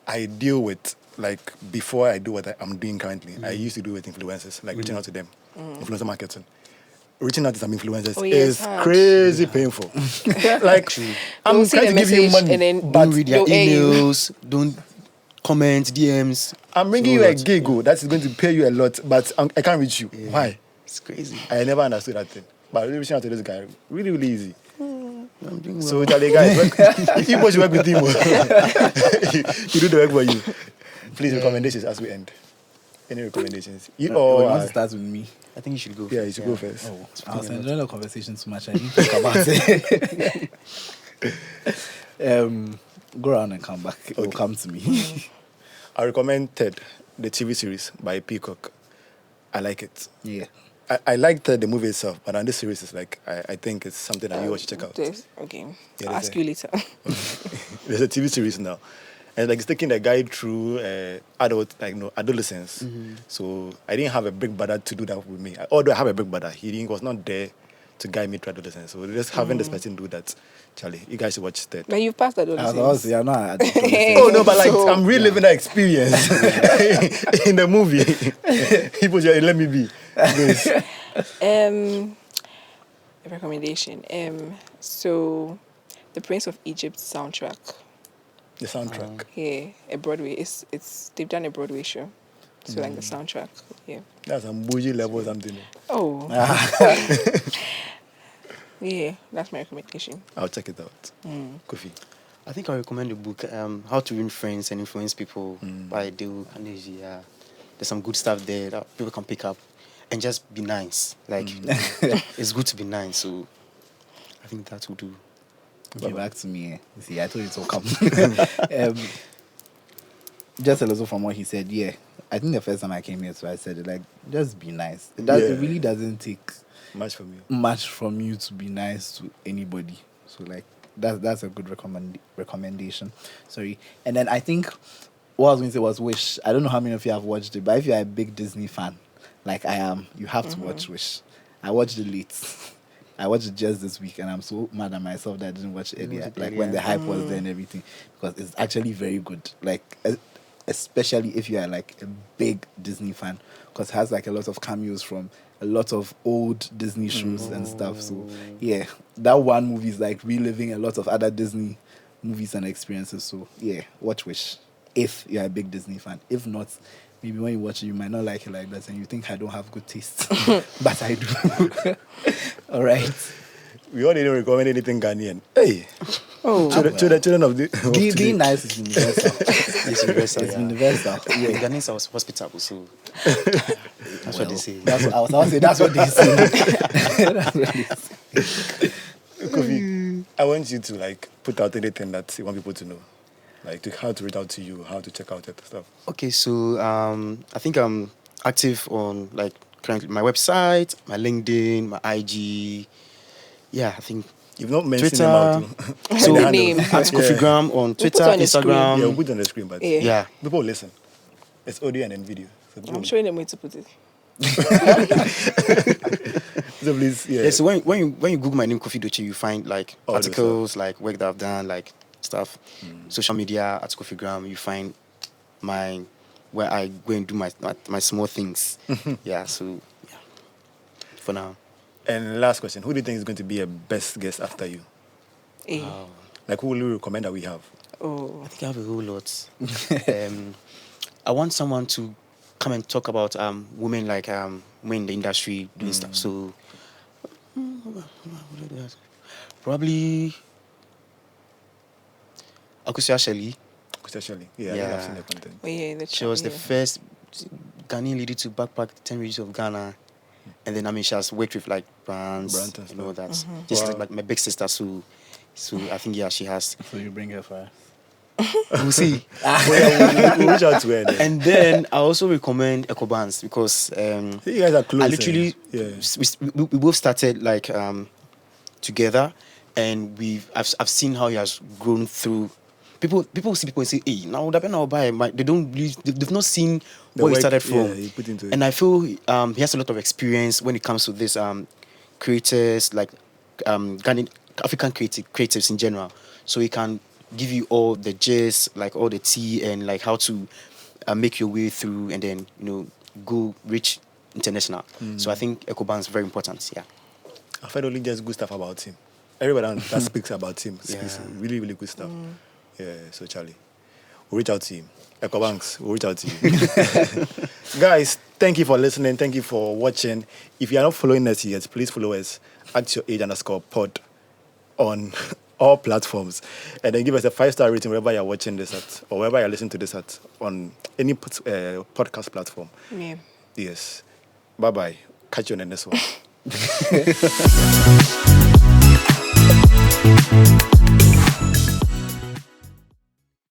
I deal with like before I do what I'm doing currently, I used to do with influencers, like reaching out to them, influencer marketing. Reaching out to some influencers Oh, yeah, it's is hard. crazy painful. Like I'm They'll see trying the to give you message money, and then but Don't read their they'll air you. emails. Don't comment DMs. I'm bringing So you a that- gig that is going to pay you a lot, but I can't reach you. Yeah. Why? It's crazy. I never understood that thing. But reaching out to this guy, really, really easy. I'm doing well. So Charlie, guys, you must work with him. You do the work for you. Please, recommendations as we end. Any recommendations? You You or want to start with me? I think you should go. yeah, you should go first. Oh, I was enjoying the conversation too much. I didn't think about it. Go around and come back. It will Okay. come to me. I recommend Ted, the TV series by Peacock. I like it. Yeah. I liked the movie itself, but on this series is like I think it's something that you ought to check out. Okay. Yeah, I'll there's ask a- you later. There's a TV series now, and like it's taking the guy through adolescence. So I didn't have a big brother to do that with me. Although I have a big brother, he was not there to guide me through adolescence. So just having this person do that, Charlie, you guys should watch that. Now you've passed I was adolescence. yeah, no, Oh no, but like So- I'm reliving that experience in the movie. People just let me be. Please. A recommendation. So the Prince of Egypt soundtrack. The soundtrack. Yeah, a Broadway. It's they've done a Broadway show. So like the soundtrack. Yeah. That's some bougie level or something. Oh. Yeah, that's my recommendation. I'll check it out. Kofi. I think I recommend the book, How to Win Friends and Influence People by Dale Carnegie. Yeah. There's some good stuff there that people can pick up and just be nice. Like, it's good to be nice. So I think that will do. Okay, back to me. You see, I told you to come. Just a little from what he said. Yeah, I think the first time I came here, so I said it like, just be nice. It Yeah. really doesn't take Much from you. much from you to be nice to anybody. So like that's a good recommendation. Sorry. And then I think what I was going to say was Wish. I don't know how many of you have watched it, but if you're a big Disney fan, like I am, you have to watch Wish. I watched it late. I watched it just this week, and I'm so mad at myself that I didn't watch it earlier. watch it Like when the earlier. hype was there and everything, because it's actually very good. Like especially if you are like a big Disney fan, because it has like a lot of cameos from a lot of old Disney shows and stuff. So yeah, that one movie is like reliving a lot of other Disney movies and experiences. So yeah, watch Wish if you're a big Disney fan. If not, maybe when you watch it, you might not like it like that, and you think I don't have good taste, but I do. All right. We all didn't recommend anything Ghanaian. Hey, Oh. to the children of the. of Being today. nice is universal. It's universal. It's Yeah. universal. Yeah, Yeah. Ghanaians are hospitable, so that's what they say. That's what I was saying. That's what they say. That's what they say. Kofi, I want you to like put out anything that you want people to know, like how to reach out to you, how to check out your stuff. Okay, so I think I'm active on like currently my website, my LinkedIn, my IG. Yeah, I think You've not mentioned Twitter. them out. I So, heard the handles. name. at Kofi Gram on put it Twitter, on the screen. Instagram. Yeah, we'll put it on the screen, but Yeah. Yeah. people will listen. It's audio and then video. So people I'm showing them where to put it. So please, yeah. Yeah, so when you Google my name Kofi Dotse, you find like All those articles, like work that I've done, like stuff. Social media at Kofi Gram, you find my where I go and do my small things. Yeah, so yeah. For now. And last question: who do you think is going to be a best guest after you? Eh. Like, who will you recommend that we have? Oh. I think I have a whole lot. I want someone to come and talk about women like women in the industry doing stuff. So probably Akusia Shelley. Especially, yeah, I Yeah. think I've seen the content. Oh yeah, the She was the yeah. first Ghanaian lady to backpack 10 regions of Ghana. And then, I mean, she has worked with like brands Brands and and all that. stuff. Just Wow. like my big sister, so I think, yeah, she has. So you bring her for us. We'll see. We'll reach out to her. Then. And then I also recommend EcoBands because You guys are close. I literally, yeah. we both started like together, and I've seen how he has grown through. People see people and say, "Hey, now that I'll buy." They don't really, they've not seen The where he work, started from. yeah, he put into it. And I feel he has a lot of experience when it comes to this creators like Ghanaian African creatives in general. So he can give you all the gist, like all the tea, and like how to make your way through and then go reach international. So I think EcoBank is very important. Yeah. I've heard only just good stuff about him. Everybody that speaks about him speaks Yeah. really, really good stuff. Yeah, so Charlie, we'll reach out to him. EcoBanks, we'll reach out to you. Guys, thank you for listening. Thank you for watching. If you are not following us yet, please follow us at @yourage_pod on all platforms. And then give us a 5-star rating wherever you're watching this at, or wherever you're listening to this at, on any podcast platform. Yeah. Yes. Bye-bye. Catch you on the next one.